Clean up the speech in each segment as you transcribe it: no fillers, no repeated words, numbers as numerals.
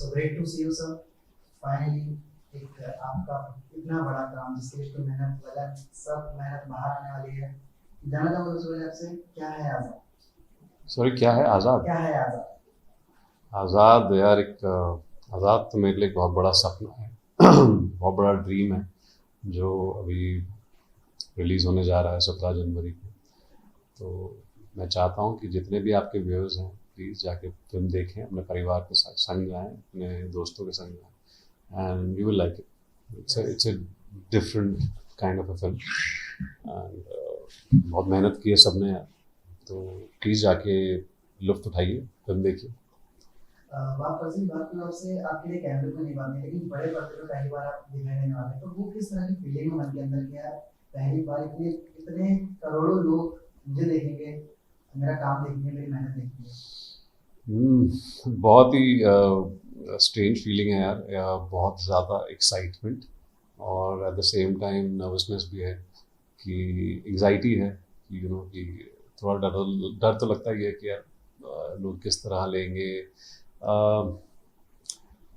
So great to see you, sir. Finally, एक आपका इतना बड़ा काम जिसके लिए तो मेहनत लगन सब मेहनत बाहर आने वाली है। जानना चाहूँगा दूसरे आपसे क्या है आज़ाद? सॉरी, क्या है आज़ाद? क्या है आज़ाद? आज़ाद यार एक आज़ाद तो मेरे लिए एक बहुत बड़ा सपना है। बहुत बड़ा ड्रीम है जो अभी रिलीज़ होने जा रहा है 17 जनवरी को। तो मैं चाहता हूँ कि जितने भी आपके व्यूअर्स हैं प्लीज़ जाके फिल्म देखें, अपने परिवार के साथ संग जाएं, अपने दोस्तों के संग जाएं, and you will like it. It's a different kind of a film, and बहुत मेहनत की है सबने यार। तो प्लीज़ जाके लुत्फ़ उठाइए, फिल्म देखिए। बात पर्सनली बात करूँ आपसे आपके लिए कैमरे पे नहीं बात है लेकिन बड़े पर्दे पे पहली बार आप दिखाई देने वाले हैं तो वो किस तरह की फीलिंग है मन के अंदर कि यार पहली बार इतने करोड़ों लोग मुझे देखेंगे, मेरा काम देखेंगे, मेरी मेहनत देखेंगे। बहुत ही स्ट्रेंज फीलिंग है यार, बहुत ज़्यादा एक्साइटमेंट और at the same time nervousness भी है, कि एंग्जाइटी है कि कि थोड़ा डर तो लगता ही है कि यार लोग किस तरह लेंगे,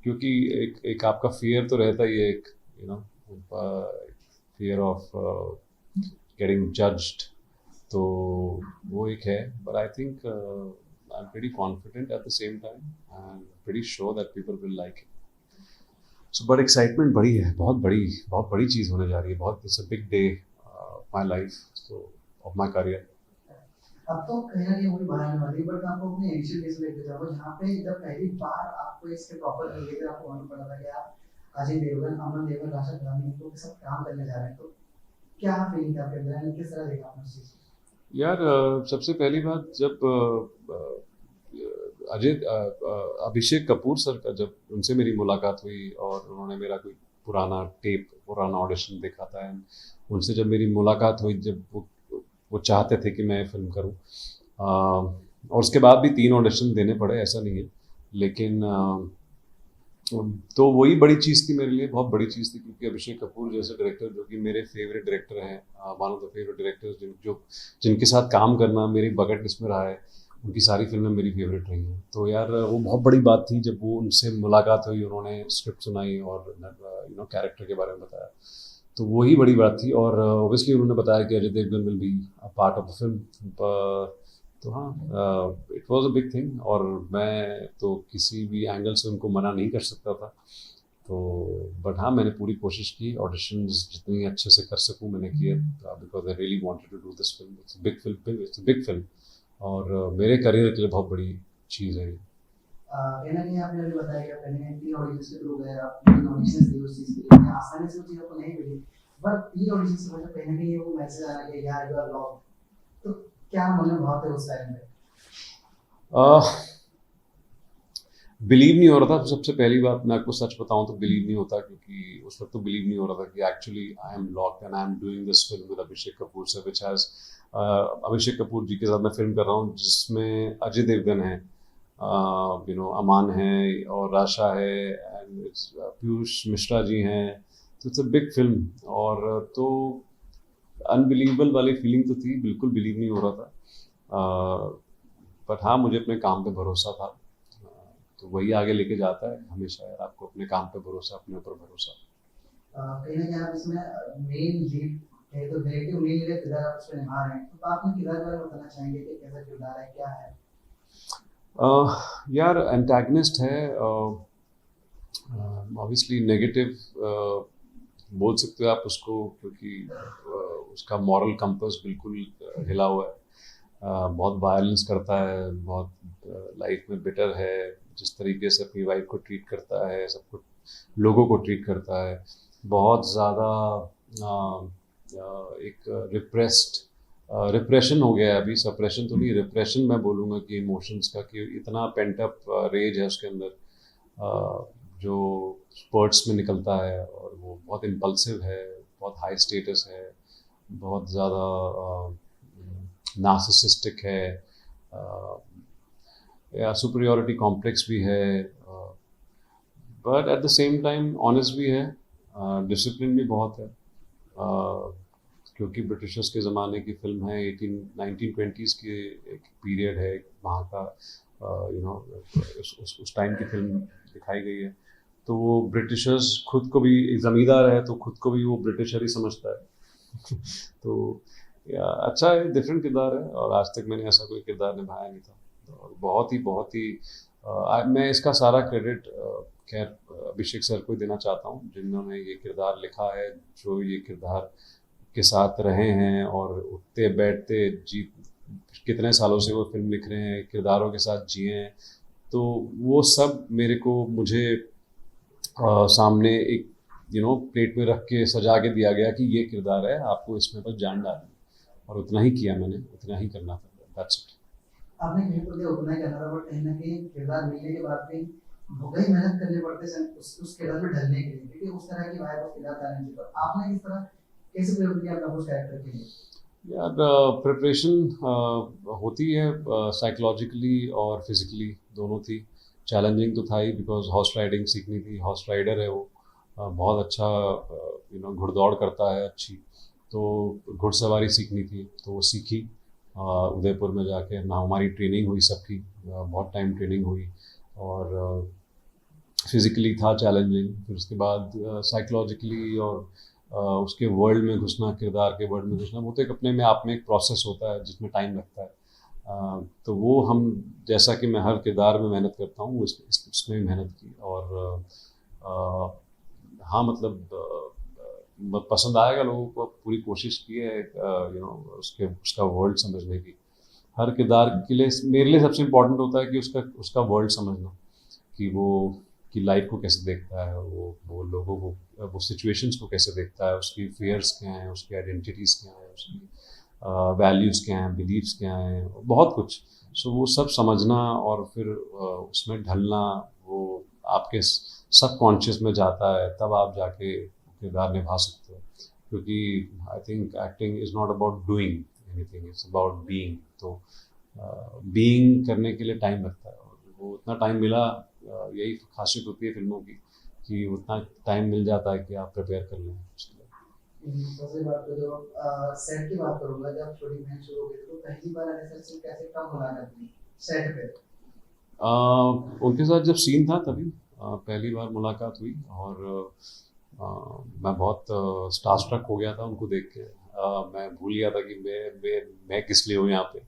क्योंकि एक एक आपका फियर तो रहता ही है, एक you know fear of getting judged. तो वो एक है, but I think I am pretty confident at the same time and pretty sure that people will like it. So but excitement बड़ी है, बहुत बड़ी चीज़ होने जा रही है, बहुत it's a big day of my life, so of my career. अब तो कहीं न कहीं वो भी बाहर आने वाली है बट मैं आपको अपने इनिशियल डेज़ में लेके जाऊँगा जहाँ पे जब पहली बार आपको इसके प्रॉपर रिलेटेड आपको मालूम पड़ा था कि आप अजय देवगन, अमन देवगन, राशि खन्ना इनको के साथ काम करने जा रहे हैं, तो क्या फीलिंग थी आपके अंदर एंड किस तरह देखा आपने उस चीज़ को? यार सबसे पहली बात, जब अभिषेक कपूर सर का जब उनसे मेरी मुलाकात हुई और उन्होंने मेरा कोई पुराना ऑडिशन देखा था, एंड उनसे जब मेरी मुलाकात हुई, जब वो चाहते थे कि मैं फिल्म करूं, और उसके बाद भी 3 ऑडिशन देने पड़े, ऐसा नहीं है, लेकिन तो वही बड़ी चीज़ थी मेरे लिए, बहुत बड़ी चीज़ थी, क्योंकि अभिषेक कपूर जैसे डायरेक्टर, जो कि मेरे फेवरेट डायरेक्टर हैं, one of the favourite directors, जिनके साथ काम करना मेरी बकेट लिस्ट में रहा है, उनकी सारी फिल्में मेरी फेवरेट रही हैं। तो यार वो बहुत बड़ी बात थी जब वो उनसे मुलाकात हुई, उन्होंने स्क्रिप्ट सुनाई और कैरेक्टर के बारे में बताया, तो वही बड़ी बात थी। और ऑब्वियसली उन्होंने बताया कि Ajay Devgan will be a part of the film. तो हाँ, it was a big thing, और मैं तो किसी भी एंगल से उनको मना नहीं कर सकता था। तो बट हाँ, मैंने पूरी कोशिश की, ऑडिशंस जितनी अच्छे से कर सकूं मैंने किए, because I really wanted to do this film. It's a big film, और मेरे करियर के लिए बहुत बड़ी चीज़ है ये। कहीं न कहीं आपने अभी बताया कि आप कहीं न कहीं 3 ऑडिशंस के थ्रू गए, आप 3 ऑडिशंस दिए उस चीज़ के लिए, इतनी आसानी से वो चीज़ आपको नहीं मिली। बट 3 ऑडिशंस के बाद कहीं न कहीं वो मैसेज आया कि यार यू आर लॉक्ड, तो क्या मनोभाव थे उस टाइम पे? बिलीव नहीं हो रहा था, सबसे पहली बात मैं आपको सच बताऊं तो बिलीव नहीं होता, क्योंकि उस वक्त तो बिलीव नहीं हो रहा था कि actually I am locked and I am doing this film with Abhishek Kapoor sir, which has Abhishek Kapoor ji के साथ मैं फिल्म कर रहा हूँ जिसमें अजय देवगन है, अमान है और राशा है, एंड पीयूष मिश्रा जी हैं। तो इट्स अ बिग फिल्म, और तो अनबिलीवेबल वाली फीलिंग तो थी, बिल्कुल बिलीव नहीं हो रहा था, बट हाँ, मुझे अपने काम पे भरोसा था। तो वही आगे लेके जाता है हमेशा यार, आपको अपने काम पे भरोसा, अपने ऊपर भरोसा। कहीं न कहीं आप इसमें मेन लीड है तो नेगेटिव मेन लीड किरदार आप उसमें निभा रहे हैं, तो आप अपने किरदार के बारे में बताना चाहेंगे कि कैसा किरदार है, क्या है? यार एंटागनिस्ट है, ऑब्वियसली नेगेटिव बोल सकते हो आप उसको, क्योंकि उसका मॉरल कंपास बिल्कुल हिला हुआ है, बहुत वायलेंस करता है, बहुत लाइफ में बिटर है, जिस तरीके से अपनी वाइफ को ट्रीट करता है, सब कुछ लोगों को ट्रीट करता है, बहुत ज़्यादा एक रिप्रेशन हो गया है अभी, सप्रेशन तो नहीं, रिप्रेशन मैं बोलूँगा कि इमोशंस का, कि इतना पेंट अप रेज है उसके अंदर, जो स्पर्ट्स में निकलता है, और वो बहुत इम्पल्सिव है, बहुत हाई स्टेटस है, बहुत ज़्यादा नार्सिसिस्टिक है, या सुपरियोरिटी कॉम्प्लेक्स भी है, but at the same time honest भी है, डिसिप्लिन भी बहुत है, क्योंकि ब्रिटिशर्स के ज़माने की फिल्म है, 1920s की एक पीरियड है वहाँ का, उस टाइम की फिल्म दिखाई गई है। तो वो ब्रिटिशर्स खुद को भी, ज़मींदार है तो खुद को भी वो ब्रिटिशर ही समझता है। तो अच्छा है, डिफरेंट किरदार है और आज तक मैंने ऐसा कोई किरदार निभाया नहीं था। और बहुत ही मैं इसका सारा क्रेडिट खैर अभिषेक सर को देना चाहता हूँ, जिन्होंने ये किरदार लिखा है, जो ये किरदार के साथ रहे हैं और उठते बैठते जी कितने सालों से वो फिल्म लिख रहे हैं, किरदारों के साथ जिए हैं। तो वो सब मुझे सामने एक प्लेट में रख के सजा के दिया गया कि ये किरदार है, आपको इसमें बस जान डालनी, और उतना ही किया मैंने, उतना ही करना था। That's it. आपने कहीं पर उतना ही करना था, बट कहीं ना कहीं किरदार मिलने के बाद भी बहुत ही मेहनत करनी पड़ती है उस किरदार में ढलने के लिए, क्योंकि उस तरह की वाइब उस किरदार का नहीं। तो आपने किस तरह कैसे प्रयोग किया अपना उस कैरेक्टर के लिए? यार प्रिपरेशन होती है साइकोलॉजिकली और फिजिकली, दोनों थी। चैलेंजिंग तो था ही, बिकॉज हॉर्स राइडिंग सीखनी थी। हॉर्स राइडर है वो, बहुत अच्छा घुड़दौड़ करता है अच्छी, तो घुड़सवारी सीखनी थी, तो वो सीखी उदयपुर में जाके ना। हमारी ट्रेनिंग हुई सबकी, बहुत टाइम ट्रेनिंग हुई, और फिज़िकली था चैलेंजिंग। फिर उसके बाद साइकोलॉजिकली और उसके वर्ल्ड में घुसना, किरदार के वर्ल्ड में घुसना, वो तो एक अपने में आप में एक प्रोसेस होता है जिसमें टाइम लगता है। तो वो हम, जैसा कि मैं हर किरदार में मेहनत करता हूँ, इसमें भी मेहनत की। और हाँ मतलब पसंद आएगा लोगों को, पूरी कोशिश की है उसका वर्ल्ड समझने की। हर किरदार के लिए मेरे लिए सबसे इम्पोर्टेंट होता है कि उसका वर्ल्ड समझना, कि वो की लाइफ को कैसे देखता है, वो लोगों को, वो सिचुएशंस को कैसे देखता है, उसकी फियर्स क्या हैं, उसकी आइडेंटिटीज़ क्या हैं, उसकी वैल्यूज़ क्या हैं, बिलीव्स क्या हैं, बहुत कुछ। सो वो सब समझना और फिर उसमें ढलना, वो आपके सबकॉन्शियस में जाता है, तब आप जाके किरदार निभा सकते हो। क्योंकि I think acting is not about doing anything, it's about being. तो बीइंग करने के लिए टाइम लगता है, और वो उतना टाइम मिला, यही खासियत होती है फिल्मों की, कि उतना टाइम मिल जाता है कि आप प्रिपेयर कर लें उसके लिए। दूसरी बात तो जो सेट की बात करूंगा, जब शूटिंग में शुरू हो गई तो पहली बार ऐसा सीन कैसे कब मुलाकात हुई सेट पे? उनके साथ जब सीन था तभी पहली बार मुलाकात हुई, और मैं बहुत स्टारस्ट्रक हो गया था उनको देख के। मैं भूल गया था कि मैं किस लिए हूँ यहाँ पे।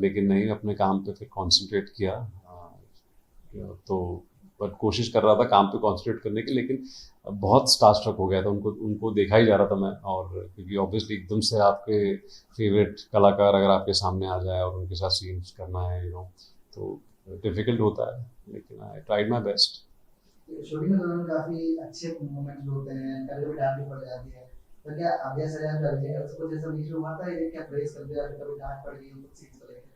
लेकिन नहीं, अपने काम पे फिर कंसंट्रेट किया। तो बट कोशिश कर रहा था काम पे कंसंट्रेट करने की, लेकिन बहुत स्टारस्ट्रक हो गया था। उनको देखा ही जा रहा था मैं, और क्योंकि ऑब्वियसली एकदम से आपके फेवरेट कलाकार अगर आपके सामने आ जाए और उनके साथ सीन्स करना है तो डिफ़िकल्ट होता है, लेकिन I tried my best. Shooting के दौरान काफी अच्छे मोमेंट्स होते हैं, कभी कभी डांट भी पड़ जाती है, तो क्या अब जैसे आप अभिनय कर उसको जैसा बीच में हुआ था, ये क्या प्रेस कर दिया, कभी डांट पड़ गई उनको सीन्स को लेकर?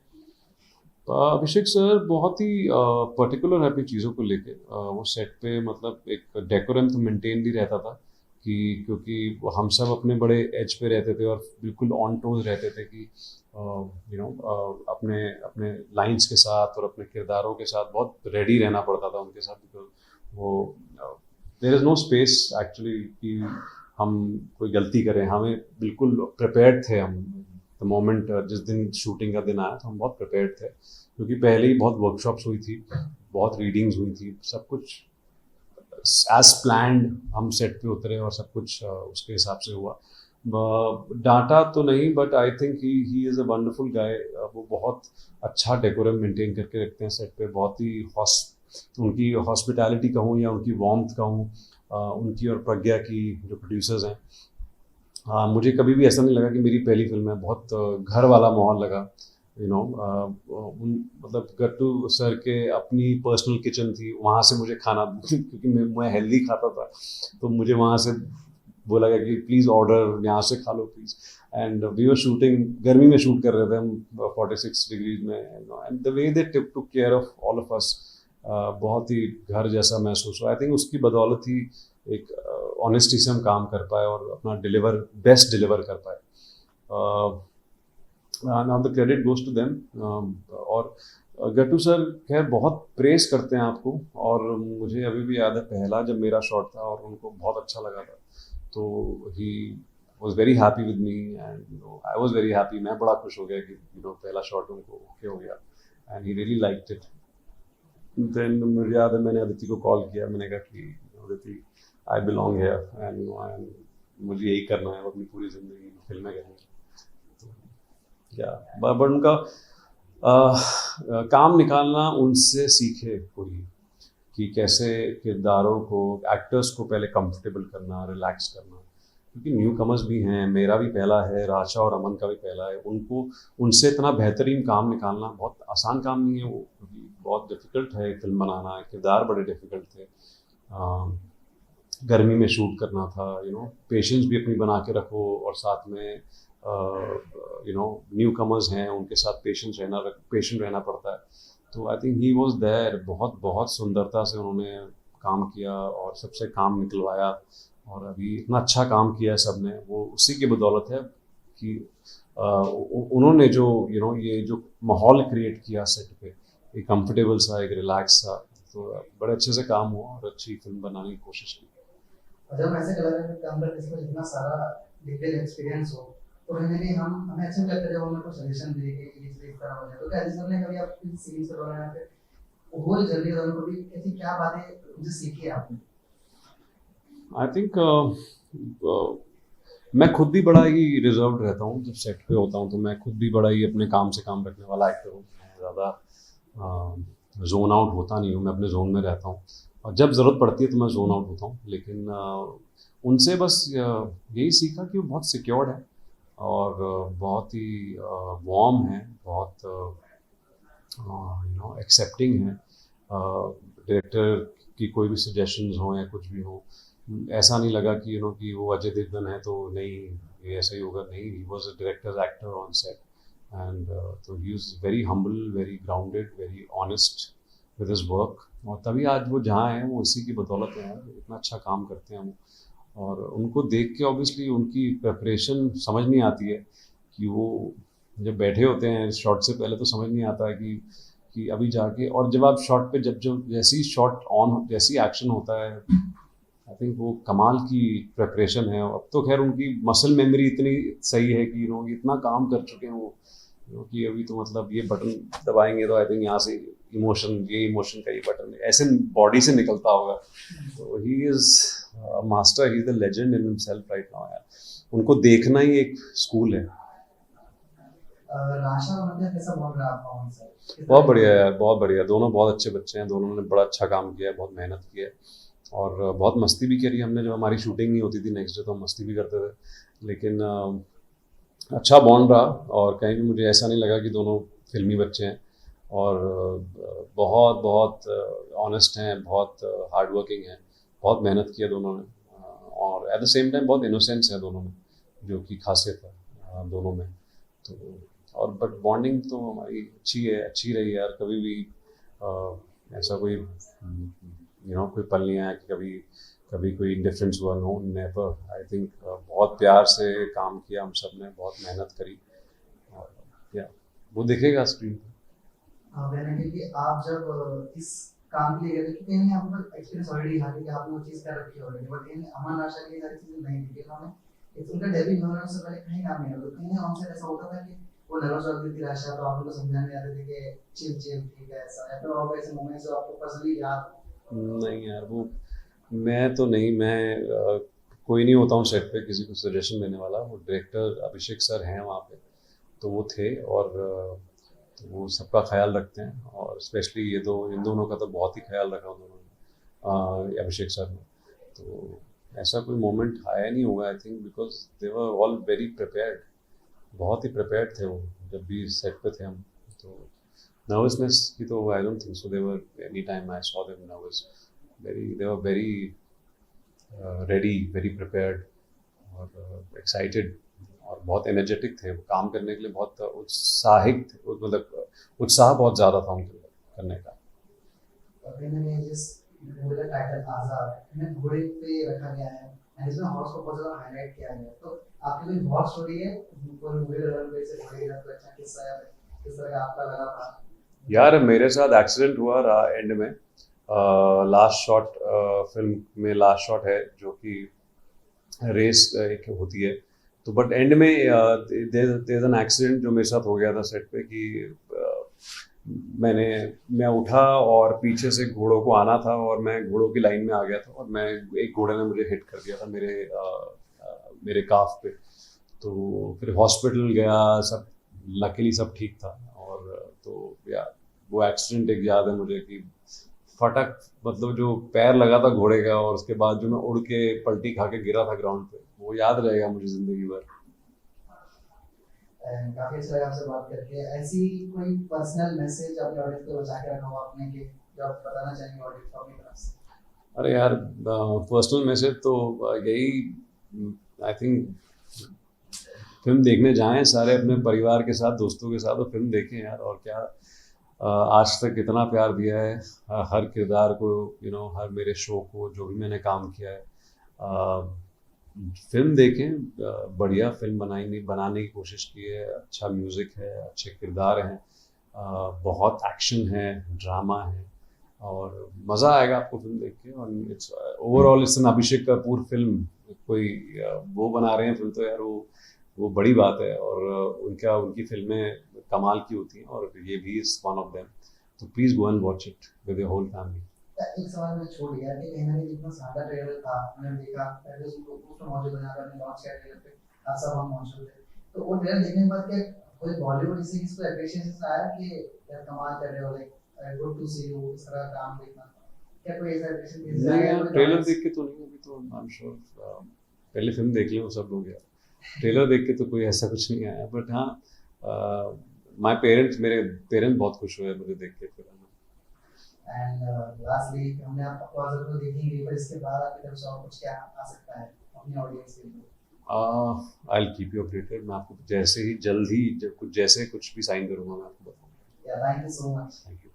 अभिषेक सर बहुत ही पर्टिकुलर है अपनी चीज़ों को लेके। वो सेट पे मतलब एक डेकोरम तो मेंटेन भी रहता था, कि क्योंकि हम सब अपने बड़े एज पे रहते थे और बिल्कुल ऑन टोज रहते थे, कि अपने अपने लाइंस के साथ और अपने किरदारों के साथ बहुत रेडी रहना पड़ता था उनके साथ। बिकॉज वो there is no space actually कि हम कोई गलती करें। हमें बिल्कुल प्रिपेयर्ड थे हम। द मोमेंट जिस दिन शूटिंग का दिन आया तो हम बहुत प्रिपेयर्ड थे, क्योंकि पहले ही बहुत वर्कशॉप्स हुई थी, बहुत रीडिंग्स हुई थी, सब कुछ एज प्लान्ड हम सेट पे उतरे और सब कुछ उसके हिसाब से हुआ। डांटा तो नहीं, but I think he is a wonderful guy. वो बहुत अच्छा डेकोरम मेंटेन करके रखते हैं सेट पे। बहुत ही उनकी हॉस्पिटैलिटी कहूँ या उनकी वार्मथ कहूँ, उनकी और प्रज्ञा की जो प्रोड्यूसर्स हैं, मुझे कभी भी ऐसा नहीं लगा कि मेरी पहली फिल्म है। बहुत घर वाला माहौल लगा। मतलब गट्टू सर के अपनी पर्सनल किचन थी, वहाँ से मुझे खाना क्योंकि मैं हेल्दी खाता था, तो मुझे वहाँ से बोला गया कि प्लीज़ ऑर्डर यहाँ से खा लो please. And we were shooting, गर्मी में शूट कर रहे थे हम 46 डिग्रीज में, and the way they took care of all of us, बहुत ही घर जैसा महसूस हुआ। आई थिंक उसकी बदौलत ही एक ऑनेस्टी से हम काम कर पाए और अपना बेस्ट डिलीवर कर पाए। Now the credit goes to them. और गट्टू सर खैर बहुत प्रेस करते हैं आपको, और मुझे अभी भी याद है पहला जब मेरा शॉट था और उनको बहुत अच्छा लगा था, तो he was very happy with me, and I was very happy. मैं बड़ा खुश हो गया कि पहला शॉट उनको ओके हो गया, and he really liked it. Then मुझे याद है मैंने अदिति को कॉल किया, मैंने कहा कि Aditi I belong here and मुझे यही करना है अपनी पूरी ज़िंदगी फिल्में करनी है। तो या बट उनका काम निकालना उनसे सीखे कोई कि कैसे किरदारों को, एक्टर्स को पहले कंफर्टेबल करना, रिलैक्स करना, क्योंकि न्यू कमर्स भी हैं, मेरा भी पहला है, राशा और अमन का भी पहला है, उनको उनसे इतना बेहतरीन काम निकालना बहुत आसान काम नहीं है वो, क्योंकि बहुत डिफ़िकल्ट है फिल्म बनाना, किरदार बड़े डिफ़िकल्ट थे, गर्मी में शूट करना था, पेशेंस भी अपनी बना के रखो और साथ में न्यू कमर्स हैं, उनके साथ पेशेंट रहना पड़ता है। तो I think he was there, बहुत बहुत सुंदरता से उन्होंने काम किया और सबसे काम निकलवाया, और अभी इतना अच्छा काम किया सब ने, वो उसी की बदौलत है कि उन्होंने जो ये जो माहौल क्रिएट किया सेट पे, एक कंफर्टेबल सा, एक रिलैक्स सा, तो बड़े अच्छे से काम हुआ और अच्छी फिल्म बनाने की कोशिश की। जब ऐसे कलाकार में काम करते समय इतना सारा डिटेल एक्सपीरियंस हो, तो कहीं ना कहीं हमें अच्छा लगता है जब हमें कोई सजेशन दे कि ये चीज़ इस तरह हो जाए। तो क्या ऐसे सर ने कभी आप किसी सीन से बोला, या फिर होल जर्नी के दौरान कभी ऐसी क्या बातें मुझे सीखी आपने? आई थिंक मैं खुद भी बड़ा ही रिजर्व रहता हूँ जब सेट पे होता हूँ, तो मैं खुद भी बड़ा ही अपने काम से काम रखने वाला एक्टर हूँ, ज़्यादा जोन आउट होता नहीं हूँ, मैं अपने जोन में रहता हूँ, और जब ज़रूरत पड़ती है तो मैं जोन आउट होता हूँ, लेकिन उनसे बस यही सीखा कि वो बहुत सिक्योर्ड है और बहुत ही वार्म है, बहुत एक्सेप्टिंग है, डायरेक्टर की कोई भी सजेशंस हो या कुछ भी हो, ऐसा नहीं लगा कि कि वो अजय देवगन है तो नहीं ये ऐसा ही होगा, नहीं, he was a director actor on set and तो he is very humble, very grounded, very honest with his work, और तभी आज वो जहाँ हैं वो इसी की बदौलत है, इतना अच्छा काम करते हैं वो, और उनको देख के ऑब्वियसली उनकी प्रेपरेशन समझ नहीं आती है कि वो जब बैठे होते हैं शॉट से पहले तो समझ नहीं आता है कि अभी जाके, और जब आप शॉट पे जब जैसी शॉट ऑन, जैसी एक्शन होता है, आई थिंक वो कमाल की प्रेपरेशन है। अब तो खैर उनकी मसल मेमोरी इतनी सही है कि इतना काम कर चुके हैं वो, कि अभी तो मतलब ये बटन दबाएंगे तो आई थिंक यहाँ से इमोशन का ये बटन ऐसे बॉडी से निकलता होगा, तो he is master, he is the legend in himself right now यार, उनको देखना ही एक स्कूल है। राशा और मतलब कैसा बोल रहा है आपका उनसे? बहुत बढ़िया यार, बहुत बढ़िया, दोनों बहुत अच्छे बच्चे हैं, दोनों ने बड़ा अच्छा काम किया है, बहुत मेहनत की है, और बहुत मस्ती भी करी हमने, जब हमारी शूटिंग नहीं होती थी नेक्स्ट डे तो हम मस्ती भी करते थे, लेकिन अच्छा बॉन्ड रहा, और कहीं भी मुझे ऐसा नहीं लगा कि दोनों फिल्मी बच्चे हैं, और बहुत बहुत ऑनेस्ट हैं, बहुत हार्ड वर्किंग हैं, बहुत मेहनत की है दोनों ने, और एट द सेम टाइम बहुत इनोसेंस है दोनों में, जो कि खासियत है दोनों में, तो और बट बॉन्डिंग तो हमारी अच्छी है, अच्छी रही है यार, कभी भी ऐसा कोई कोई पल नहीं आया कि कभी कभी कोई डिफरेंस हुआ, नो नेवर, आई थिंक बहुत प्यार से काम किया हम सब ने, बहुत मेहनत करी, और या वो दिखेगा स्क्रीन पर। मैंने क्योंकि आप जब इस काम के लिए गए थे, क्योंकि कहीं आपको एक्सपीरियंस ऑलरेडी था कि आपने वो चीज़ कर रखी है ऑलरेडी, बट कहीं अमन आशा की सारी चीज़ें नहीं थी, उन्होंने एक उनका डेब्यू होने से पहले कहीं काम नहीं होता, कहीं हमसे ऐसा होता था कि वो नर्वस हो गई थी आशा, तो आप उनको समझाने आते थे कि चिल चिल ठीक है ऐसा, या फिर और ऐसे मोमेंट्स जो आपको पर्सनली याद हो? नहीं यार, वो मैं तो नहीं, मैं कोई नहीं होता हूँ सेट पे किसी को सजेशन देने वाला, वो डायरेक्टर अभिषेक सर हैं वहाँ पे, तो वो थे, और तो वो सबका ख्याल रखते हैं, और स्पेशली ये दो, इन दोनों का तो बहुत ही ख्याल रखा उन्होंने, अभिषेक सर ने, तो ऐसा कोई मोमेंट आया नहीं होगा I think, because they were all very prepared, बहुत ही प्रिपेयर्ड थे वो, जब भी सेट पे थे हम, तो नर्वसनेस की तो I don't think so, they were any time I saw them nervous, they were very ready, very prepared, और एक्साइटेड, और बहुत एनर्जेटिक थे, काम करने के लिए बहुत उत्साहित थे, मतलब उत्साह बहुत ज़्यादा था उनके लिए करने का। कहीं ना कहीं जिस मूवी का टाइटल आजाद इन्हें घोड़े पे रखा गया है, एंड इसमें हॉर्स को बहुत ज़्यादा हाईलाइट किया गया है, तो आपकी कोई हॉर्स स्टोरी है कोई मूवी के दौरान, कोई से घोड़े की कोई अच्छा किस्सा है, किस तरह का आपका लगा था? यार मेरे साथ एक्सीडेंट हुआ रहा एंड में, लास्ट शॉट, फिल्म में लास्ट शॉट है जो कि रेस एक होती है, तो बट एंड में देयर इज एन एक्सीडेंट जो मेरे साथ हो गया था सेट पे, कि मैं उठा और पीछे से घोड़ों को आना था और मैं घोड़ों की लाइन में आ गया था और मैं एक घोड़े ने मुझे हिट कर दिया था मेरे काफ पे। तो फिर हॉस्पिटल गया, सब लकीली सब ठीक था। और तो या वो एक्सीडेंट एक याद है मुझे कि फटक, मतलब जो पैर लगा था घोड़े का और उसके बाद जो मैं उड़ के पलटी खा के गिरा था ग्राउंड पे, वो याद रहेगा मुझे जिंदगी भर। काफी अच्छा लगा आपसे बात करके। ऐसी कोई पर्सनल मैसेज अपने ऑडियंस को बचा के रखा हो आपने कि जो आप बताना चाहेंगे ऑडियंस को अपनी तरफ से? अरे यार, पर्सनल मैसेज तो यही, आई थिंक फिल्म देखने जाएं सारे अपने परिवार के साथ, दोस्तों के साथ, और फिल्म देखें यार। और क्या, आज तक इतना प्यार दिया है हर किरदार को, हर मेरे शो को, जो भी मैंने काम किया है। फिल्म देखें, बढ़िया फिल्म बनाने की कोशिश की है, अच्छा म्यूज़िक है, अच्छे किरदार हैं, बहुत एक्शन है, ड्रामा है, और मज़ा आएगा आपको फिल्म देख के। और it's overall it's an Abhishek Kapoor film. कोई वो बना रहे हैं फिल्म, तो यार वो बड़ी बात है। और उनकी फिल्में कमाल की होती हैं, और ये भी इज वन ऑफ देम। तो please go and watch it with your whole family. एक सवाल मैं छोड़ गया कि कहीं ना कहीं जितना सादा ट्रेलर था मैंने देखा, पहले उसमें मौजूद बना कर लॉन्च किया ट्रेलर पे, आज सब हम मौजूद थे, तो वो ट्रेलर देखने के बाद क्या कोई बॉलीवुड इसी किसको एप्रिशिएशन आया कि यार कमाल कर रहे हो, like good to see you, इस तरह काम देखना, क्या कोई ऐसा एप्रिशिएशन नहीं आया? यार, ट्रेलर देख के तो नहीं, अभी तो आई एम श्योर पहले फिल्म देख लें वो सब लोग यार। ट्रेलर देख के तो कोई ऐसा कुछ नहीं आया, बट हाँ, मेरे पेरेंट्स बहुत खुश हुए मुझे देख के फिल्म। एंड लास्टली हमने आपको आज़ाद को देखेंगे, पर इसके बाद आपकी तरफ से और कुछ क्या आ सकता है अपनी ऑडियंस के लिए? I will keep you updated. मैं आपको जल्द ही जब कुछ भी साइन करूंगा मैं आपको बताऊंगा। या thank you so much. Thank you.